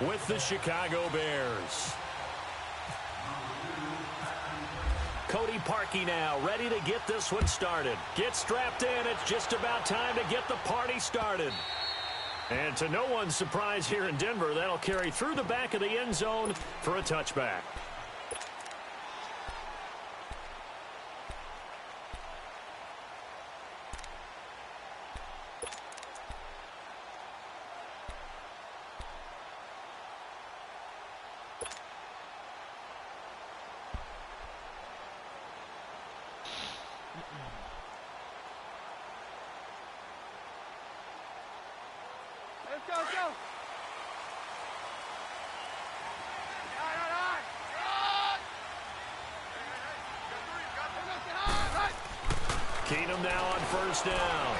with the Chicago Bears. Cody Parkey now ready to get this one started. Get strapped in. It's just about time to get the party started. And to no one's surprise here in Denver, that'll carry through the back of the end zone for a touchback. Go, go. Keenum now on first down.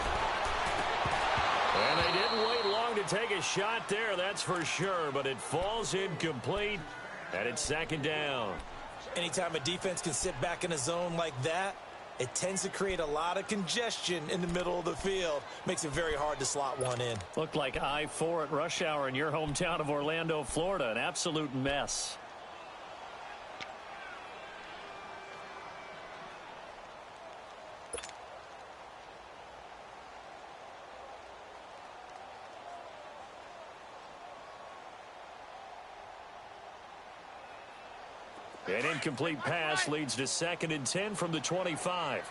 And they didn't wait long to take a shot there, that's for sure, but it falls incomplete, and it's second down. Anytime a defense can sit back in a zone like that, it tends to create a lot of congestion in the middle of the field. Makes it very hard to slot one in. Looked like I-4 at rush hour in your hometown of Orlando, Florida. An absolute mess. An incomplete pass leads to 2nd and 10 from the 25.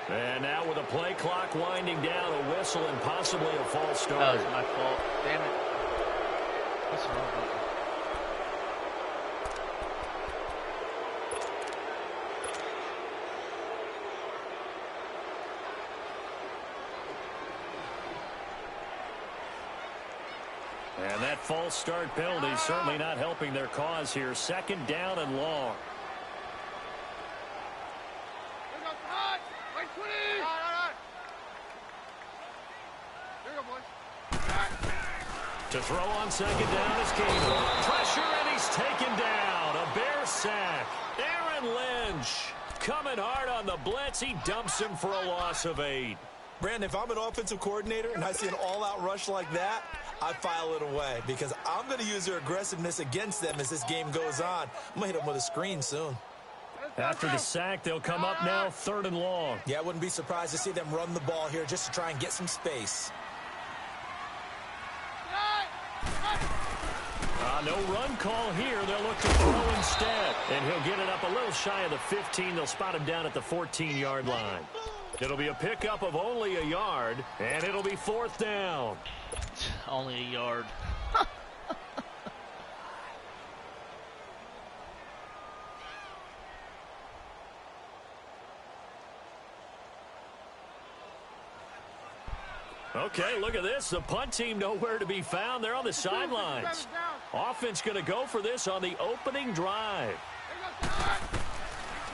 And now with a play clock winding down, a whistle and possibly a false start. That was my fault. Damn it. What's wrong with me? And that false start penalty certainly not helping their cause here. 2nd down and long. To throw on 2nd down is Keenum. Pressure, and he's taken down. A Bear sack. Aaron Lynch coming hard on the blitz. He dumps him for a loss of 8. Brandon, if I'm an offensive coordinator and I see an all-out rush like that, I file it away because I'm going to use their aggressiveness against them as this game goes on. I'm going to hit them with a screen soon. After the sack, they'll come up now 3rd and long. Yeah, I wouldn't be surprised to see them run the ball here just to try and get some space. No run call here. They'll look to throw instead. And he'll get it up a little shy of the 15. They'll spot him down at the 14-yard line. It'll be a pickup of only a yard, and it'll be 4th down. Only a yard. Okay, look at this. The punt team nowhere to be found. They're on the sidelines. Offense going to go for this on the opening drive.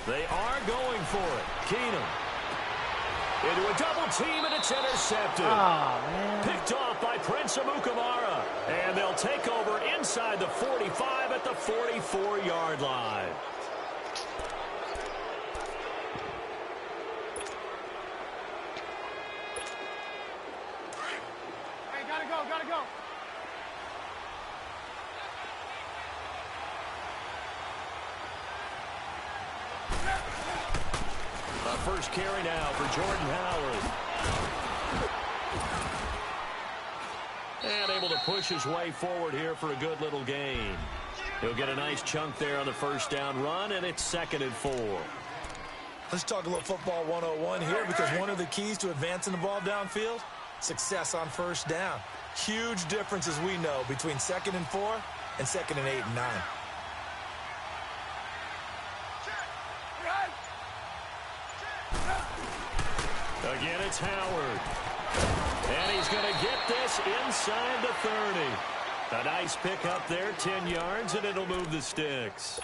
They are going for it. Keenum into a double team, and it's intercepted. Oh, man. Picked off by Prince Amukamara. And they'll take over inside the 45 at the 44-yard line. Hey, gotta go, gotta go. First carry now for Jordan Howard. And able to push his way forward here for a good little gain. He'll get a nice chunk there on the first down run, and it's 2nd and 4. Let's talk a little football 101 here because one of the keys to advancing the ball downfield, success on first down. Huge difference, as we know, between 2nd and 4 and 2nd and 8 and 9. Again, it's Howard. And he's going to get this inside the 30. A nice pick up there, 10 yards, and it'll move the sticks.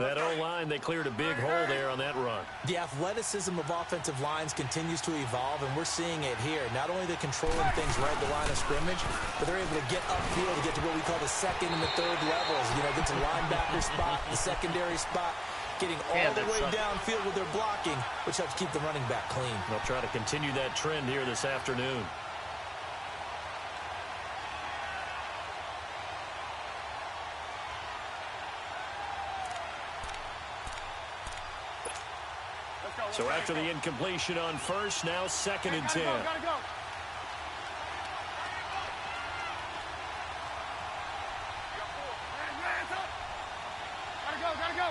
That O-line, they cleared a big hole there on that run. The athleticism of offensive lines continues to evolve, and we're seeing it here. Not only are they controlling things right at the line of scrimmage, but they're able to get upfield to get to what we call the 2nd and the 3rd levels. You know, get to the linebacker spot, the secondary spot. getting all the way downfield with their blocking, which helps keep the running back clean. They'll try to continue that trend here this afternoon. So after the incompletion on first, now 2nd and 10. Gotta go. Gotta go.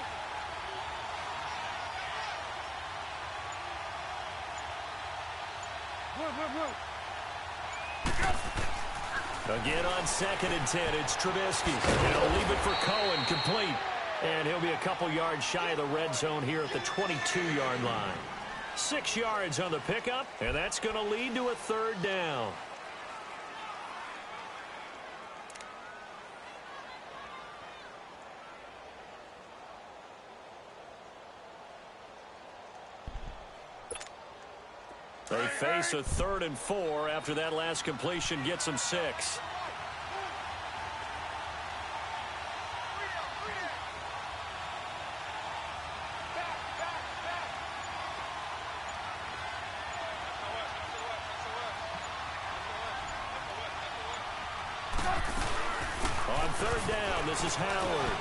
Again on 2nd and 10, it's Trubisky. And he'll leave it for Cohen, complete. And he'll be a couple yards shy of the red zone here at the 22-yard line. 6 yards on the pickup, and that's going to lead to a 3rd down. They face a 3rd and 4 after that last completion gets them 6. On 3rd down, this is Howard.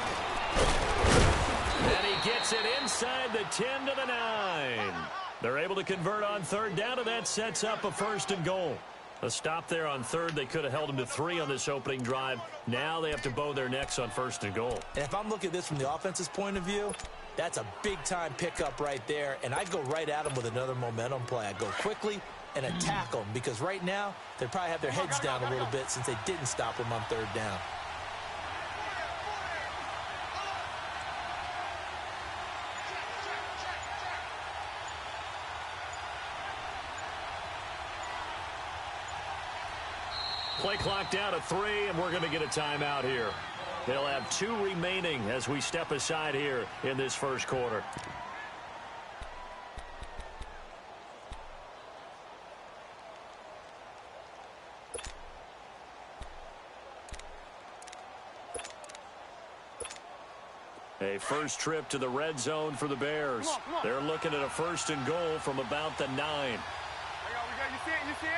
And he gets it inside the 10 to the 9. They're able to convert on 3rd down, and that sets up a 1st and goal. A stop there on 3rd. They could have held them to 3 on this opening drive. Now they have to bow their necks on 1st and goal. And if I'm looking at this from the offense's point of view, that's a big-time pickup right there. And I'd go right at them with another momentum play. I'd go quickly and attack them because right now they probably have their heads down a little bit since they didn't stop them on 3rd down. Play clock down to 3, and we're going to get a timeout here. They'll have 2 remaining as we step aside here in this first quarter. A first trip to the red zone for the Bears. Come on. They're looking at a 1st and goal from about the 9. We got, you see it, you see it?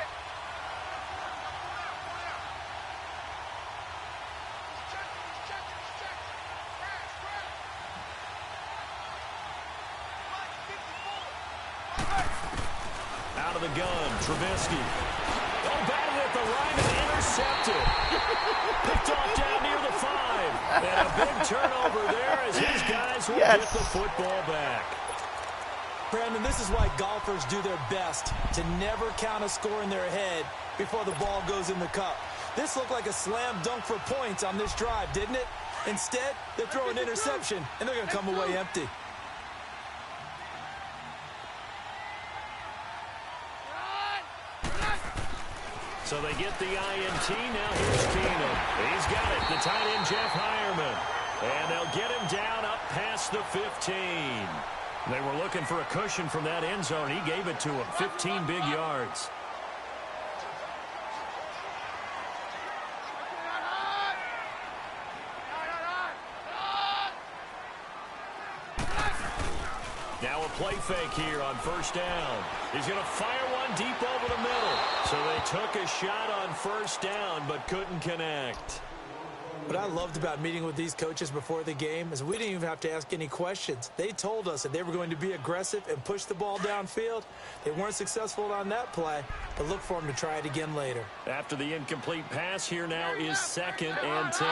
Out of the gun, Trubisky. Oh, batted at the line and intercepted. Picked off down near the 5. And a big turnover there as his guys will get the football back. Brandon, this is why golfers do their best to never count a score in their head before the ball goes in the cup. This looked like a slam dunk for points on this drive, didn't it? Instead, they throw an interception, and they're going to come away empty. So they get the INT. Now here's Keenum. He's got it. The tight end, Jeff Hireman. And they'll get him down up past the 15. They were looking for a cushion from that end zone. He gave it to him. 15 big yards. Now a play fake here on 1st down. He's going to fire one deep over the middle. So they took a shot on 1st down but couldn't connect. What I loved about meeting with these coaches before the game is we didn't even have to ask any questions. They told us that they were going to be aggressive and push the ball downfield. They weren't successful on that play, but look for them to try it again later. After the incomplete pass, here now is 2nd and 10.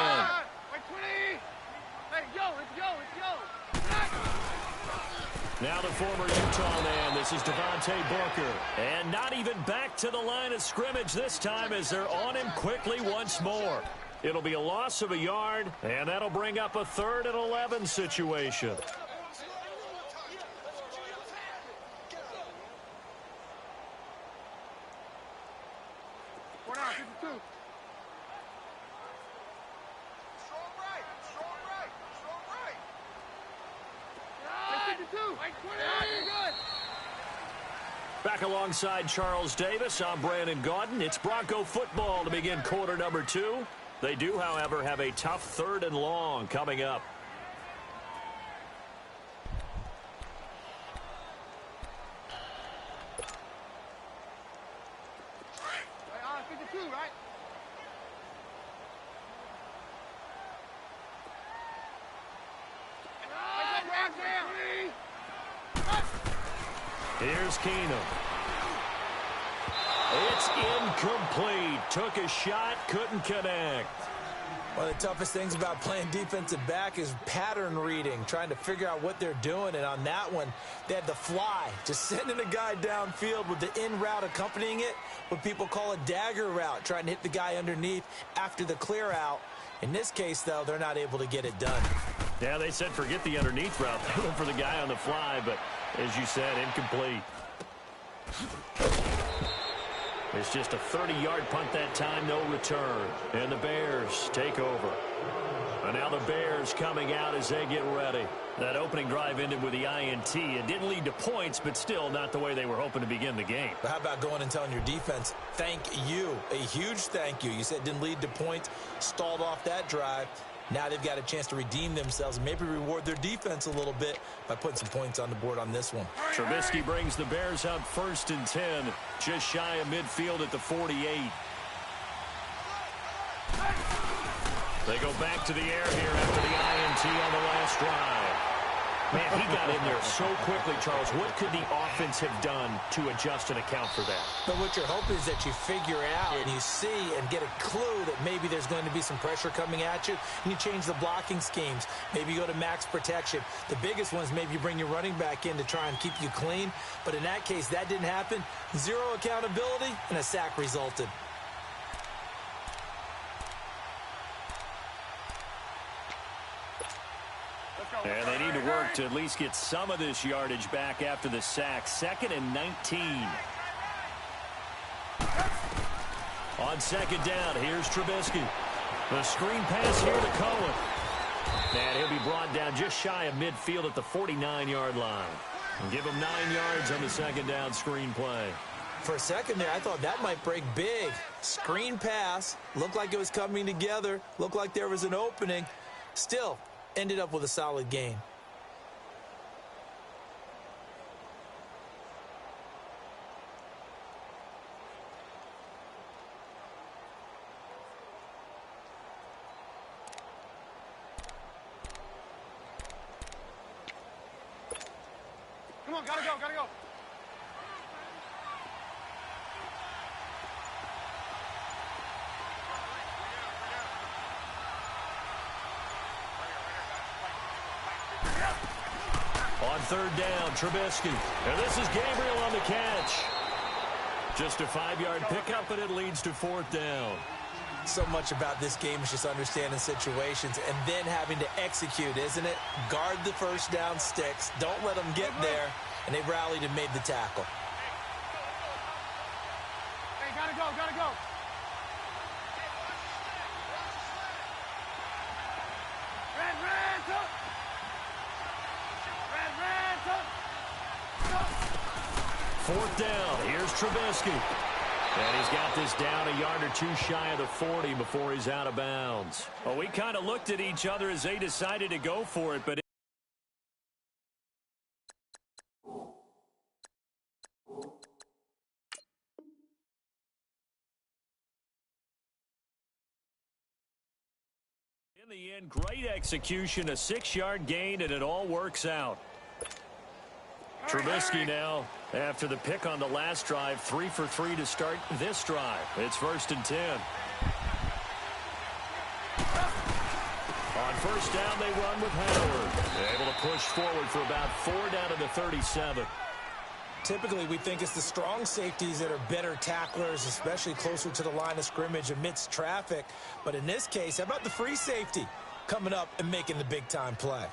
Now the former Utah man, this is Devontae Booker. And not even back to the line of scrimmage this time as they're on him quickly once more. It'll be a loss of a yard, and that'll bring up a 3rd and 11 situation. Back alongside Charles Davis, I'm Brandon Gaudin. It's Bronco football to begin quarter number 2. They do, however, have a tough 3rd and long coming up. Here's Keenum. It's incomplete. Took a shot, couldn't connect. One of the toughest things about playing defensive back is pattern reading, trying to figure out what they're doing. And on that one, they had the fly, just sending a guy downfield with the in route accompanying it, what people call a dagger route, trying to hit the guy underneath after the clear out. In this case, though, they're not able to get it done. Yeah, they said forget the underneath route. They went for the guy on the fly, but as you said, incomplete. It's just a 30-yard punt that time, no return. And the Bears take over. And now the Bears coming out as they get ready. That opening drive ended with the INT. It didn't lead to points, but still not the way they were hoping to begin the game. But how about going and telling your defense, thank you, a huge thank you. You said it didn't lead to points, stalled off that drive. Now they've got a chance to redeem themselves and maybe reward their defense a little bit by putting some points on the board on this one. Trubisky brings the Bears up 1st and 10, just shy of midfield at the 48. They go back to the air here after the INT on the last drive. Man, he got in there so quickly, Charles. What could the offense have done to adjust and account for that? But what you're hoping is that you figure out and you see and get a clue that maybe there's going to be some pressure coming at you, and you change the blocking schemes. Maybe you go to max protection. The biggest one is maybe you bring your running back in to try and keep you clean. But in that case, that didn't happen. Zero accountability, and a sack resulted. And they need to work to at least get some of this yardage back after the sack. 2nd and 19. On 2nd down, here's Trubisky. The screen pass here to Cohen. And he'll be brought down just shy of midfield at the 49-yard line. And give him 9 yards on the 2nd down screen play. For a second there, I thought that might break big. Screen pass. Looked like it was coming together. Looked like there was an opening. Still, ended up with a solid gain. Come on, gotta go, gotta go. On 3rd down, Trubisky. And this is Gabriel on the catch. Just a 5-yard pickup, but it leads to 4th down. So much about this game is just understanding situations and then having to execute, isn't it? Guard the first down sticks. Don't let them get there. And they rallied and made the tackle. Hey, gotta go, gotta go. Fourth down. Here's Trubisky. And he's got this down a yard or two shy of the 40 before he's out of bounds. Well, we kind of looked at each other as they decided to go for it, but in the end, great execution, a 6-yard gain, and it all works out. Trubisky now, after the pick on the last drive, 3 for 3 to start this drive. It's 1st and 10. On 1st down, they run with Howard. Able to push forward for about 4 down to the 37. Typically, we think it's the strong safeties that are better tacklers, especially closer to the line of scrimmage amidst traffic. But in this case, how about the free safety coming up and making the big-time play?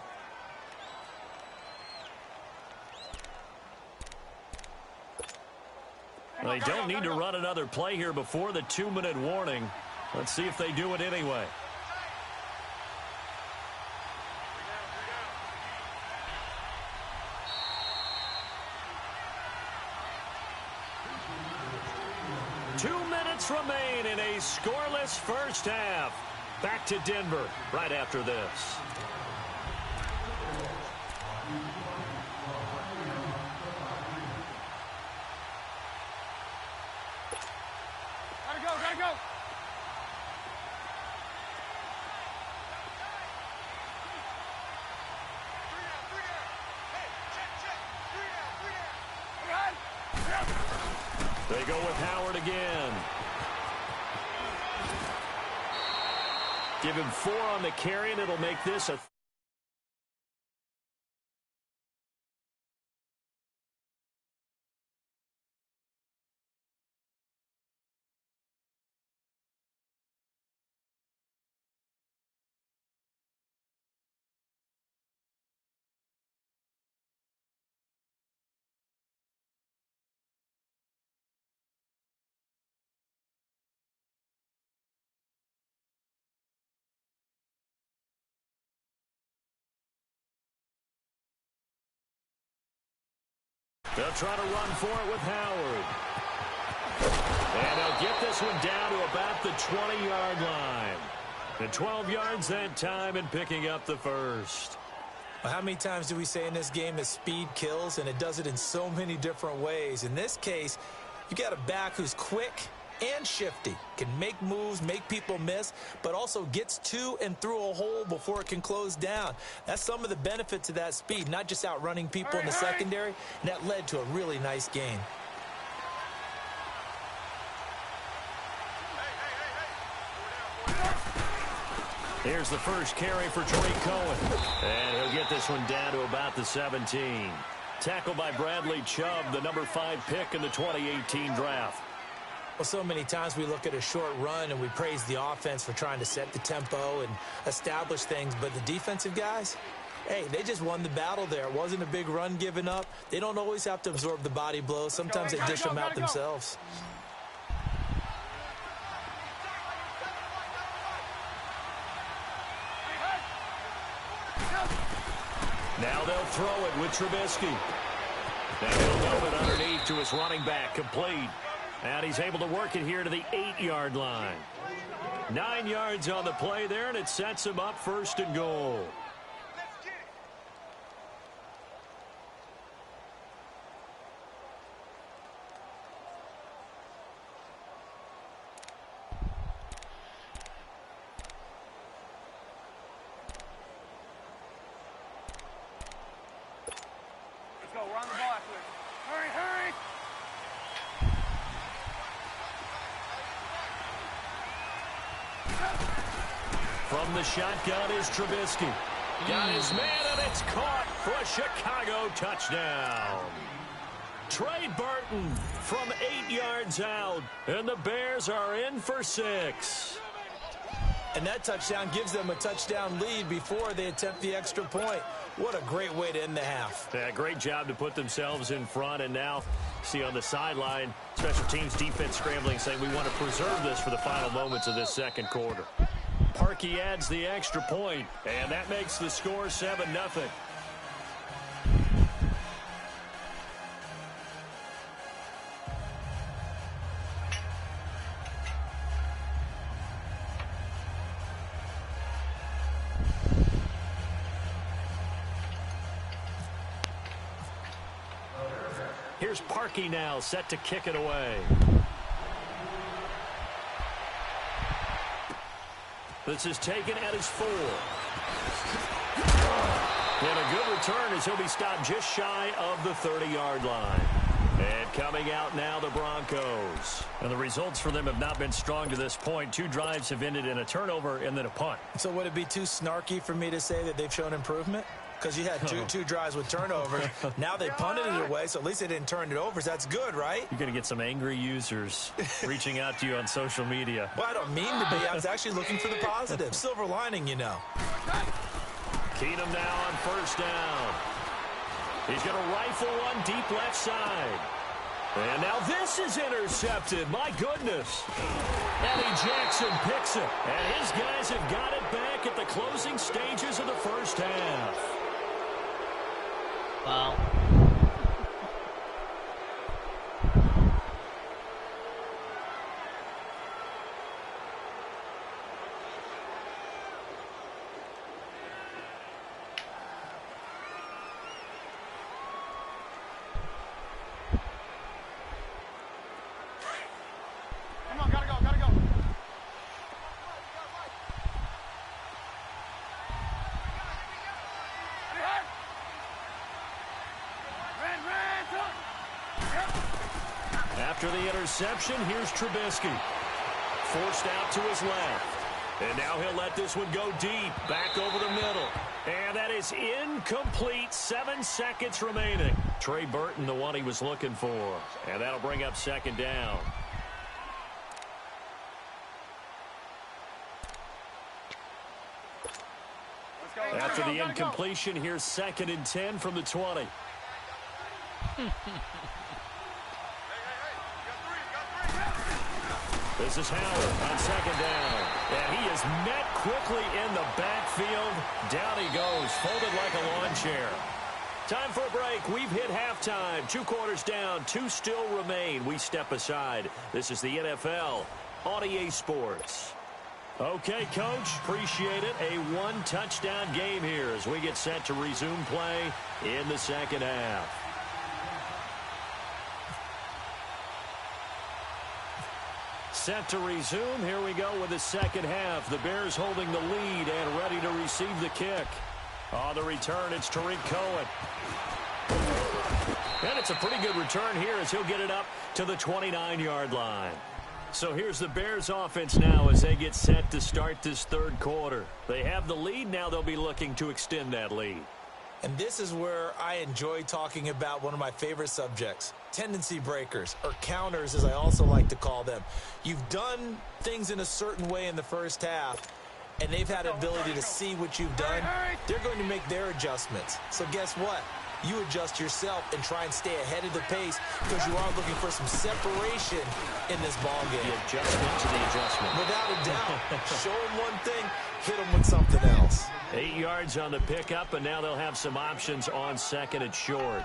They don't need to run another play here before the 2-minute warning. Let's see if they do it anyway. Two minutes remain in a scoreless first half. Back to Denver right after this. Gotta go. They go with Howard again. Give him 4 on the carry, and it'll make this a... They'll try to run for it with Howard. And they'll get this one down to about the 20-yard line. And 12 yards that time and picking up the first. Well, how many times do we say in this game that speed kills, and it does it in so many different ways? In this case, you got a back who's quick and shifty, can make moves, make people miss, but also gets to and through a hole before it can close down. That's some of the benefits of that speed, not just outrunning people in the secondary, and that led to a really nice gain. Here's the first carry for Tariq Cohen. And he'll get this one down to about the 17. Tackled by Bradley Chubb, the number 5 pick in the 2018 draft. Well, so many times we look at a short run and we praise the offense for trying to set the tempo and establish things, but the defensive guys, hey, they just won the battle there. It wasn't a big run given up. They don't always have to absorb the body blows. Sometimes they dish them out themselves. Now they'll throw it with Trubisky. And he'll move it underneath to his running back, complete. And he's able to work it here to the 8-yard line. 9 yards on the play there, and it sets him up 1st and goal. Let's go. We're on the ball after this. Hurry, hurry. From the shotgun is Trubisky. Got his man, and it's caught for a Chicago touchdown. Trey Burton from 8 yards out, and the Bears are in for 6. And that touchdown gives them a touchdown lead before they attempt the extra point. What a great way to end the half. Yeah, great job to put themselves in front, and now see on the sideline, special teams defense scrambling, saying we want to preserve this for the final moments of this second quarter. Parkey adds the extra point, and that makes the score 7-0. Here's Parkey now, set to kick it away. This is taken at his 4. And a good return as he'll be stopped just shy of the 30-yard line. And coming out now, the Broncos. And the results for them have not been strong to this point. 2 drives have ended in a turnover and then a punt. So would it be too snarky for me to say that they've shown improvement? Because you had two drives with turnovers. Now they punted it away, so at least they didn't turn it over. So that's good, right? You're going to get some angry users reaching out to you on social media. Well, I don't mean to be. I was actually looking for the positive. Silver lining, you know. Keenum now on 1st down. He's going to rifle one deep left side. And now this is intercepted. My goodness. Eddie Jackson picks it. And his guys have got it back at the closing stages of the first half. Wow. Come on, gotta go, gotta go. After the interception, here's Trubisky. Forced out to his left. And now he'll let this one go deep, back over the middle. And that is incomplete. 7 seconds remaining. Trey Burton, the one he was looking for. And that'll bring up second down. After the incompletion, here's 2nd and 10 from the 20. This is Howard on 2nd down. And he is met quickly in the backfield. Down he goes, folded like a lawn chair. Time for a break. We've hit halftime. 2 quarters down, 2 still remain. We step aside. This is the NFL on EA Sports. Okay, Coach, appreciate it. A 1-touchdown game here as we get set to resume play in the second half. Set to resume. Here we go with the second half. The Bears holding the lead and ready to receive the kick. On the return, it's Tariq Cohen. And it's a pretty good return here as he'll get it up to the 29-yard line. So here's the Bears offense now as they get set to start this third quarter. They have the lead. Now they'll be looking to extend that lead. And this is where I enjoy talking about one of my favorite subjects, tendency breakers, or counters as I also like to call them. You've done things in a certain way in the first half, and they've had the ability to see what you've done. They're going to make their adjustments. So guess what? You adjust yourself and try and stay ahead of the pace because you are looking for some separation in this ball game. The adjustment to the adjustment. Without a doubt. Show them one thing, hit them with something else. 8 yards on the pickup, and now they'll have some options on 2nd and short.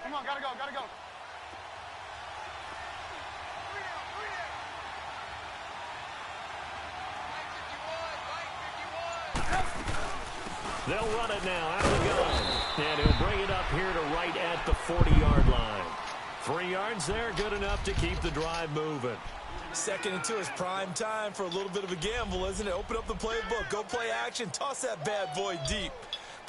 Come on, gotta go, gotta go. They'll run it now out of the gun. And he'll bring it up here to right at the 40-yard line. 3 yards there, good enough to keep the drive moving. 2nd and 2 is prime time for a little bit of a gamble, isn't it? Open up the playbook, go play action, toss that bad boy deep.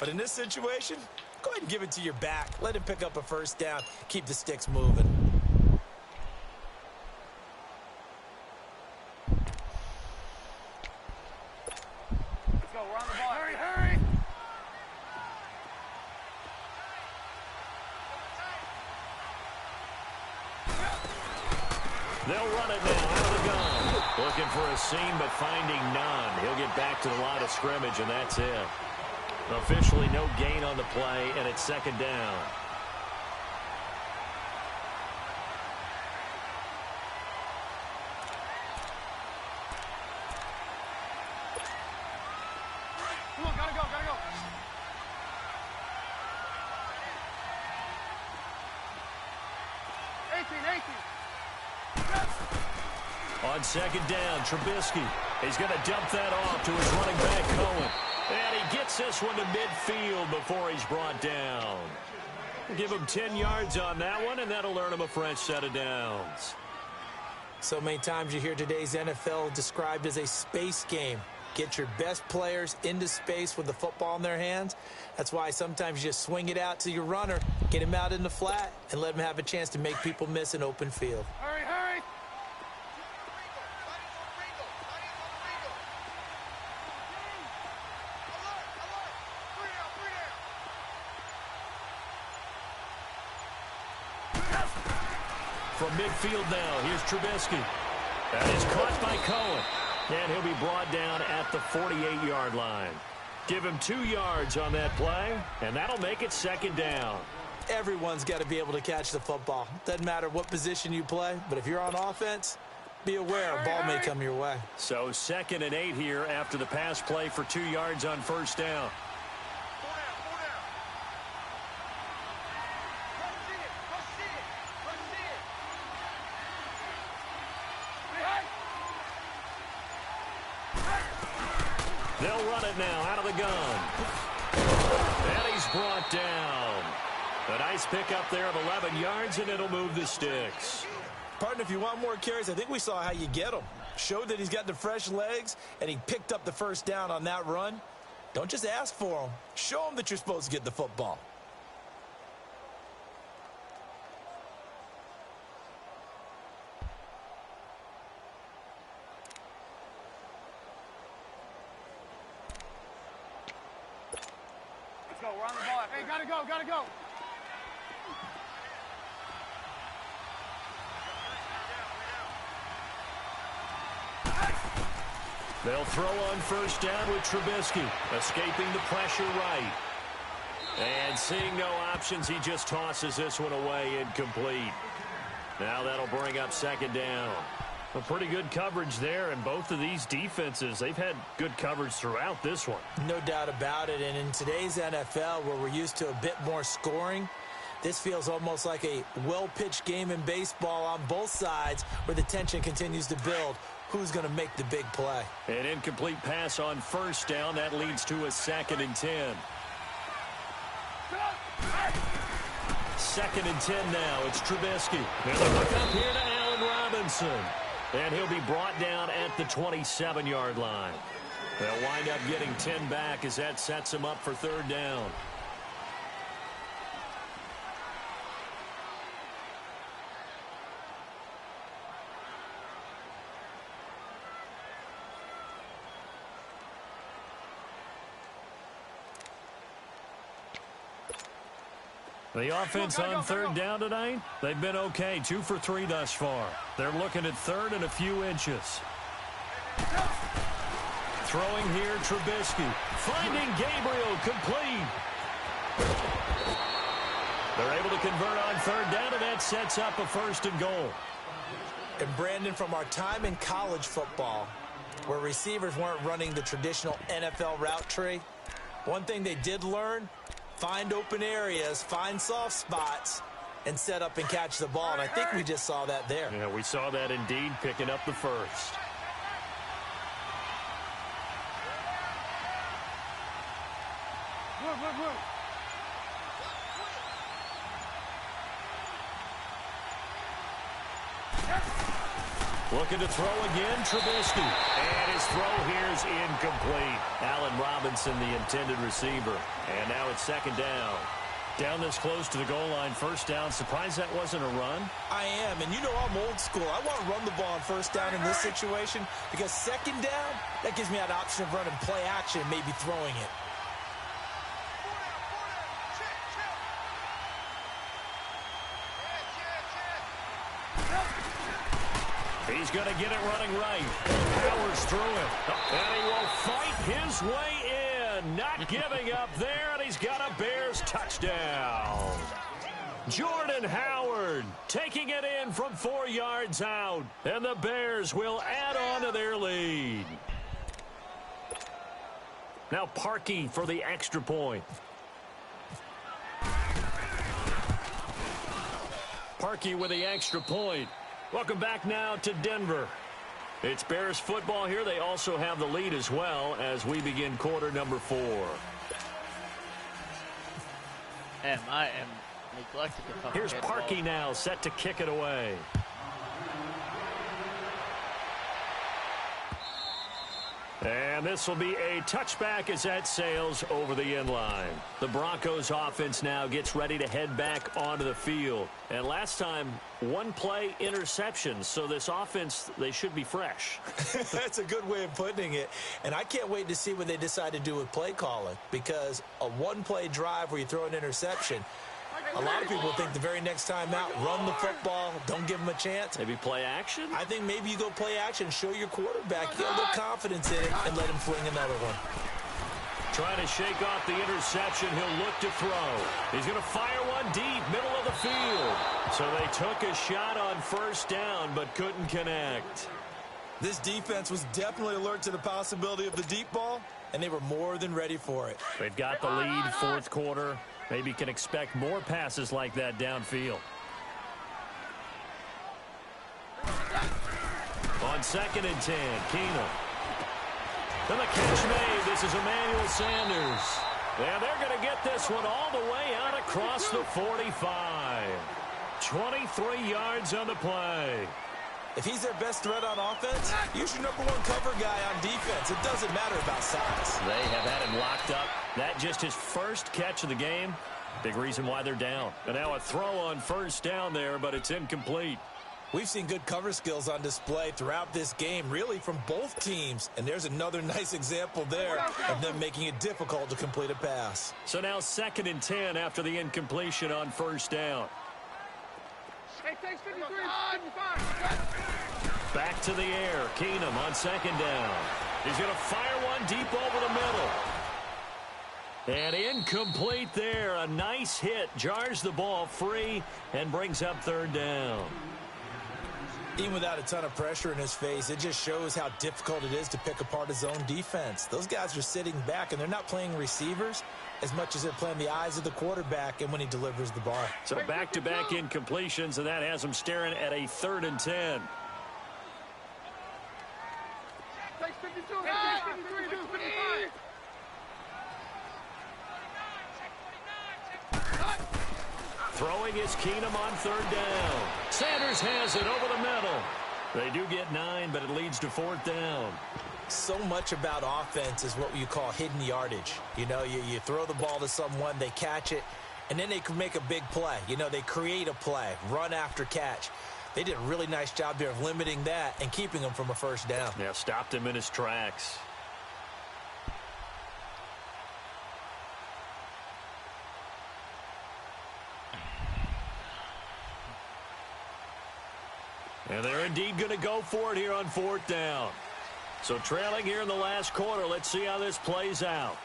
But in this situation, go ahead and give it to your back. Let him pick up a first down, keep the sticks moving. Let's go, we're on the ball. Hurry, hurry! They'll run it now out of the gun. Looking for a seam, but finding none. He'll get back to the line of scrimmage, and that's it. Officially no gain on the play, and it's 2nd down. Come on, gotta go, gotta go. On 2nd down, Trubisky. He's going to dump that off to his running back, Cohen. And he gets this one to midfield before he's brought down. Give him 10 yards on that one, and that'll earn him a fresh set of downs. So many times you hear today's NFL described as a space game. Get your best players into space with the football in their hands. That's why sometimes you just swing it out to your runner, get him out in the flat, and let him have a chance to make people miss an open field. Hurry, hurry! From midfield now, here's Trubisky. That is caught by Cohen. And he'll be brought down at the 48-yard line. Give him 2 yards on that play, and that'll make it 2nd down. Everyone's got to be able to catch the football. Doesn't matter what position you play, but if you're on offense, be aware a ball may come your way. So 2nd and 8 here after the pass play for 2 yards on 1st down. They'll run it now out of the gun. And he's brought down. A nice pickup there of 11 yards, and it'll move the sticks. Partner, if you want more carries, I think we saw how you get them. Showed that he's got the fresh legs, and he picked up the first down on that run. Don't just ask for them. Show them that you're supposed to get the football. Let's go. We're on the ball. Hey, gotta go, gotta go. They'll throw on first down with Trubisky, escaping the pressure right. And seeing no options, he just tosses this one away, incomplete. Now that'll bring up second down. A pretty good coverage there, and both of these defenses, they've had good coverage throughout this one. No doubt about it, and in today's NFL, where we're used to a bit more scoring, this feels almost like a well-pitched game in baseball on both sides where the tension continues to build. Who's going to make the big play? An incomplete pass on first down. That leads to a 2nd and 10. 2nd and 10 now. It's Trubisky. And they look up here to Allen Robinson. And he'll be brought down at the 27-yard line. They'll wind up getting 10 back as that sets him up for third down. The offense on third down tonight, they've been okay. 2 for 3 thus far. They're looking at third and a few inches. Throwing here, Trubisky. Finding Gabriel, complete. They're able to convert on third down, and that sets up a 1st and goal. And Brandon, from our time in college football, where receivers weren't running the traditional NFL route tree, one thing they did learn: find open areas, find soft spots, and set up and catch the ball. And I think we just saw that there. Yeah, we saw that indeed, picking up the first. Move. Looking to throw again, Trubisky. And his throw here is incomplete. Allen Robinson, the intended receiver. And now it's 2nd down. Down this close to the goal line, first down. Surprised that wasn't a run? I am, and you know I'm old school. I want to run the ball on first down in this situation because 2nd down, that gives me that option of running play action and maybe throwing it. He's going to get it running right. Powers through it. And he will fight his way in. Not giving up there, and he's got a Bears touchdown. Jordan Howard taking it in from 4 yards out. And the Bears will add on to their lead. Now Parkey for the extra point. Parkey with the extra point. Welcome back now to Denver. It's Bears football here. They also have the lead as well as we begin quarter number 4. And I am neglected to come. Here's Parkey now, set to kick it away. And this will be a touchback as that sails over the end line. The Broncos offense now gets ready to head back onto the field. And last time, 1 play interception. So this offense, they should be fresh. That's a good way of putting it. And I can't wait to see what they decide to do with play calling, because a 1-play drive where you throw an interception, a lot of people think the very next time out, run the football, don't give them a chance. Maybe play action? I think maybe you go play action, show your quarterback, get a little confidence in it, and let him fling another one. Trying to shake off the interception. He'll look to throw. He's going to fire one deep, middle of the field. So they took a shot on first down, but couldn't connect. This defense was definitely alert to the possibility of the deep ball, and they were more than ready for it. They've got the lead, 4th quarter. Maybe can expect more passes like that downfield. On 2nd and 10, Keenum. And the catch made. This is Emmanuel Sanders. And they're going to get this one all the way out across the 45. 23 yards on the play. If he's their best threat on offense, use your number one cover guy on defense. It doesn't matter about size. They have had him locked up. That just his first catch of the game. Big reason why they're down. And now a throw on first down there, but it's incomplete. We've seen good cover skills on display throughout this game, really from both teams. And there's another nice example there of them making it difficult to complete a pass. So now 2nd and 10 after the incompletion on first down. Hey, takes 53, 55. Back to the air. Keenum on 2nd down. He's going to fire one deep over the middle. And incomplete there. A nice hit. Jars the ball free and brings up 3rd down. Even without a ton of pressure in his face, it just shows how difficult it is to pick apart his own defense. Those guys are sitting back, and they're not playing receivers as much as they're playing the eyes of the quarterback and when he delivers the ball. So back-to-back incompletions, and that has them staring at a 3rd and 10. Takes 52, takes 53, 55. Throwing is Keenum on 3rd down. Sanders has it over the middle. They do get 9, but it leads to 4th down. So much about offense is what you call hidden yardage. You know, you throw the ball to someone, they catch it, and then they can make a big play. You know, they create a play, run after catch. They did a really nice job there of limiting that and keeping him from a first down. Yeah, stopped him in his tracks. And they're indeed going to go for it here on 4th down. So trailing here in the last quarter. Let's see how this plays out.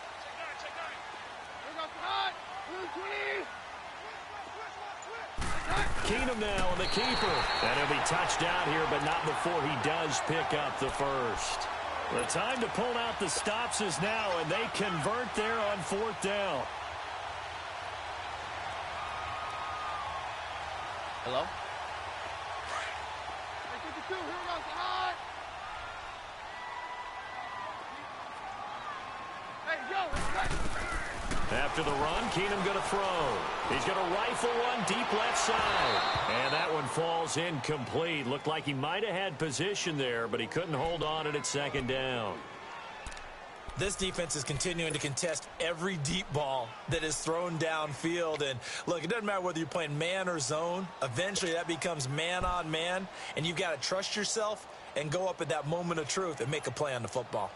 Keenum now on the keeper. And he'll be touched out here, but not before he does pick up the first. The time to pull out the stops is now, and they convert there on 4th down. Hello? After the run, Keenum going to throw. He's going to rifle one deep left side. And that one falls incomplete. Looked like he might have had position there, but he couldn't hold on it at 2nd down. This defense is continuing to contest every deep ball that is thrown downfield. And, look, it doesn't matter whether you're playing man or zone. Eventually, that becomes man on man. And you've got to trust yourself and go up at that moment of truth and make a play on the football.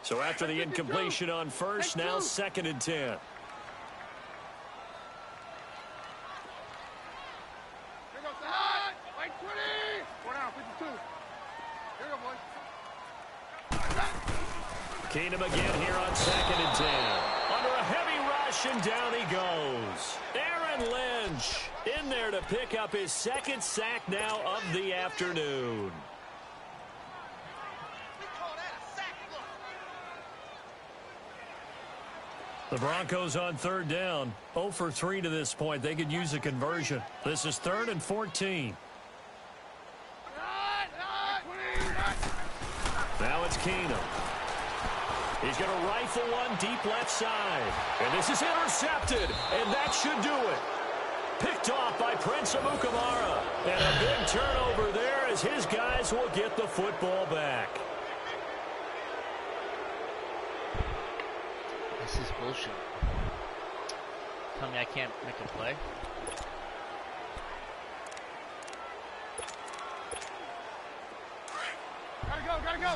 So after the incompletion on first, now 2nd and 10. Here goes the high. Like 20. 4 down, 52. Here we go, boys. Keenum again here on 2nd and 10. Under a heavy rush, and down he goes. Aaron Lynch in there to pick up his 2nd sack now of the afternoon. The Broncos on 3rd down. 0 for 3 to this point. They could use a conversion. This is 3rd and 14. Now it's Keenum. He's going to rifle one deep left side. And this is intercepted. And that should do it. Picked off by Prince Amukamara. And a big turnover there as his guys will get the football back. This is bullshit. Tell me I can't make a play. Gotta go, gotta go.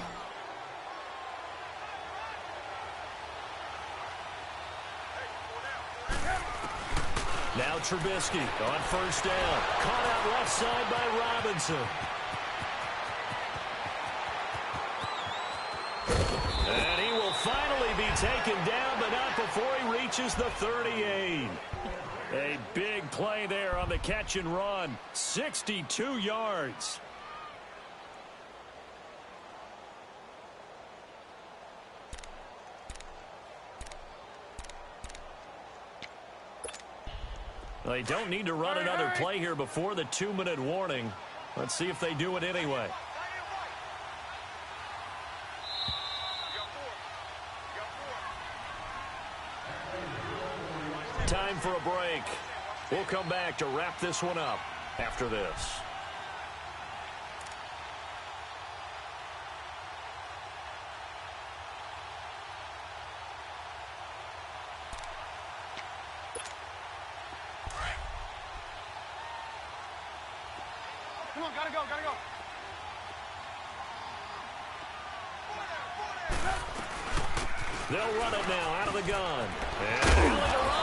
Now Trubisky on 1st down. Caught out left side by Robinson. And he will finally be taken down, but not before he reaches the 38. A big play there on the catch and run. 62 yards. They don't need to run another play here before the 2-minute warning. Let's see if they do it anyway. Time for a break. We'll come back to wrap this one up after this. Come on, gotta go, gotta go. They'll run it now out of the gun. And Allen to run.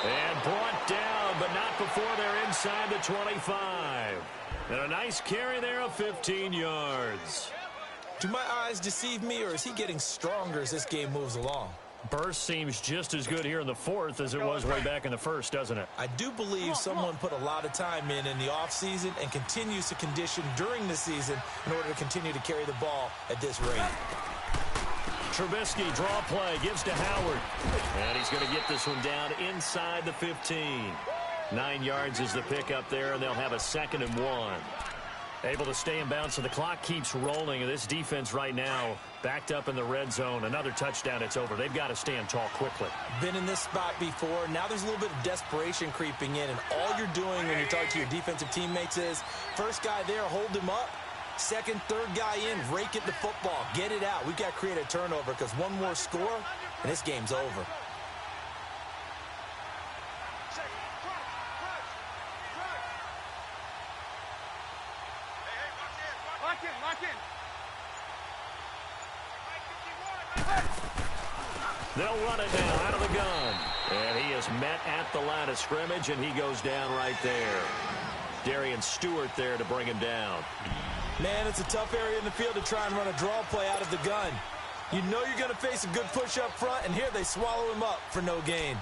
And brought down, but not before they're inside the 25. And a nice carry there of 15 yards. Do my eyes deceive me, or is he getting stronger as this game moves along? Burst seems just as good here in the fourth as it was way back in the first, doesn't it? I do believe someone put a lot of time in the offseason and continues to condition during the season in order to continue to carry the ball at this rate. Trubisky, draw play, gives to Howard. And he's going to get this one down inside the 15. 9 yards is the pickup there, and they'll have a 2nd and 1. Able to stay in bounds, so the clock keeps rolling. And this defense right now backed up in the red zone. Another touchdown, it's over. They've got to stand tall quickly. Been in this spot before. Now there's a little bit of desperation creeping in, and all you're doing when you're talking to your defensive teammates is, first guy there, hold him up. Second, third guy in, rake at the football. Get it out. We've got to create a turnover because one more score, and this game's over. Lock in. They'll run it now out of the gun. And he is met at the line of scrimmage, and he goes down right there. Darian Stewart there to bring him down. Man, it's a tough area in the field to try and run a draw play out of the gun. You know you're going to face a good push up front, and here they swallow him up for no gain.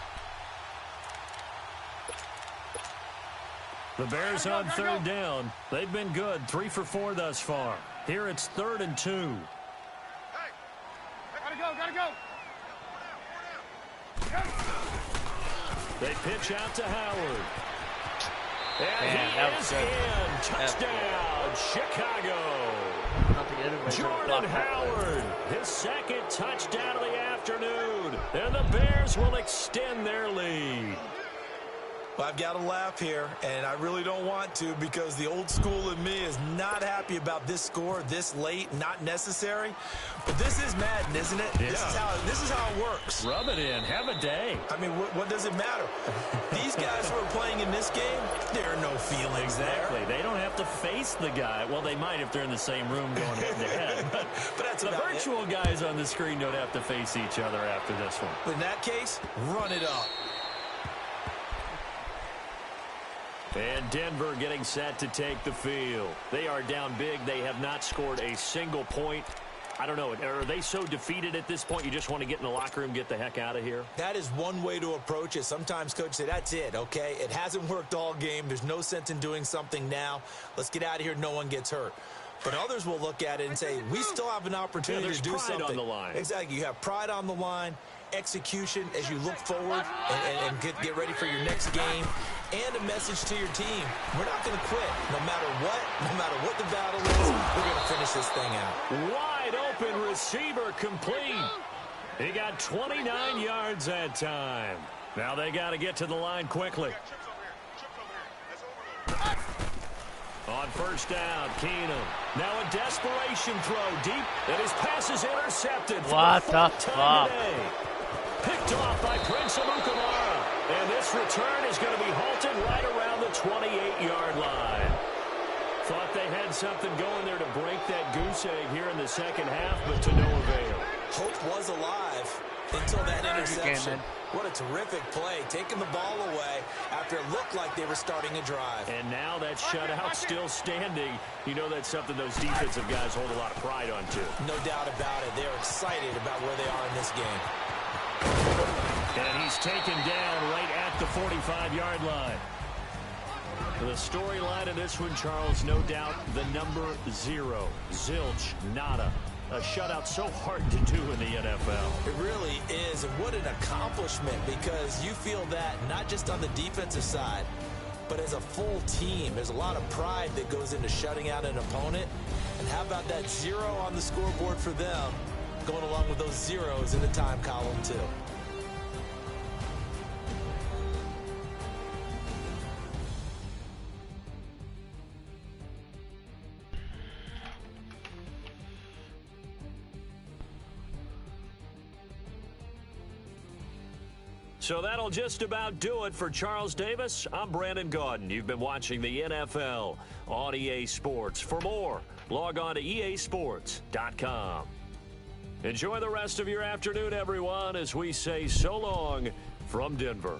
The Bears on third down. They've been good, 3 for 4 thus far. Here it's 3rd and 2. Hey, gotta go. They pitch out to Howard. And Man, he is in. Touchdown, Chicago. Jordan Howard, his 2nd touchdown of the afternoon. And the Bears will extend their lead. Well, I've got to laugh here, and I really don't want to because the old school in me is not happy about this score this late, not necessary. But this is Madden, isn't it? Yeah. This is how it works. Rub it in. Have a day. I mean, what does it matter? These guys who are playing in this game, there are no feelings Exactly. there. They don't have to face the guy. Well, they might if they're in the same room going head-to-head. But that's the about virtual guys on the screen don't have to face each other after this one. But in that case, run it up. And Denver getting set to take the field. They are down big. They have not scored a single point. I don't know. Are they so defeated at this point you just want to get in the locker room, get the heck out of here? That is one way to approach it. Sometimes coaches say, that's it, okay? It hasn't worked all game. There's no sense in doing something now. Let's get out of here. No one gets hurt. But others will look at it and say, we still have an opportunity to do something. There's pride on the line. Exactly. You have pride on the line, execution as you look forward and get ready for your next game, and a message to your team. We're not going to quit. No matter what the battle is, we're going to finish this thing out. Wide open receiver complete. He got 29 yards that time. Now they got to get to the line quickly. On first down, Keenum. Now a desperation throw deep, and his pass is intercepted. What the fuck? Picked off by Prince Amukamara. And this return is going to be halted right around the 28-yard line. Thought they had something going there to break that goose egg here in the second half, but to no avail. Hope was alive until that interception. What a terrific play, taking the ball away after it looked like they were starting a drive. And now that shutout still standing. You know that's something those defensive guys hold a lot of pride on, too. No doubt about it. They're excited about where they are in this game. And he's taken down right at the 45-yard line. The storyline of this one, Charles, no doubt the number 0. Zilch, nada. A shutout so hard to do in the NFL. It really is, and what an accomplishment, because you feel that not just on the defensive side, but as a full team. There's a lot of pride that goes into shutting out an opponent. And how about that 0 on the scoreboard for them, going along with those zeros in the time column, too. So that'll just about do it for Charles Davis. I'm Brandon Gaudin. You've been watching the NFL on EA Sports. For more, log on to easports.com. Enjoy the rest of your afternoon, everyone, as we say so long from Denver.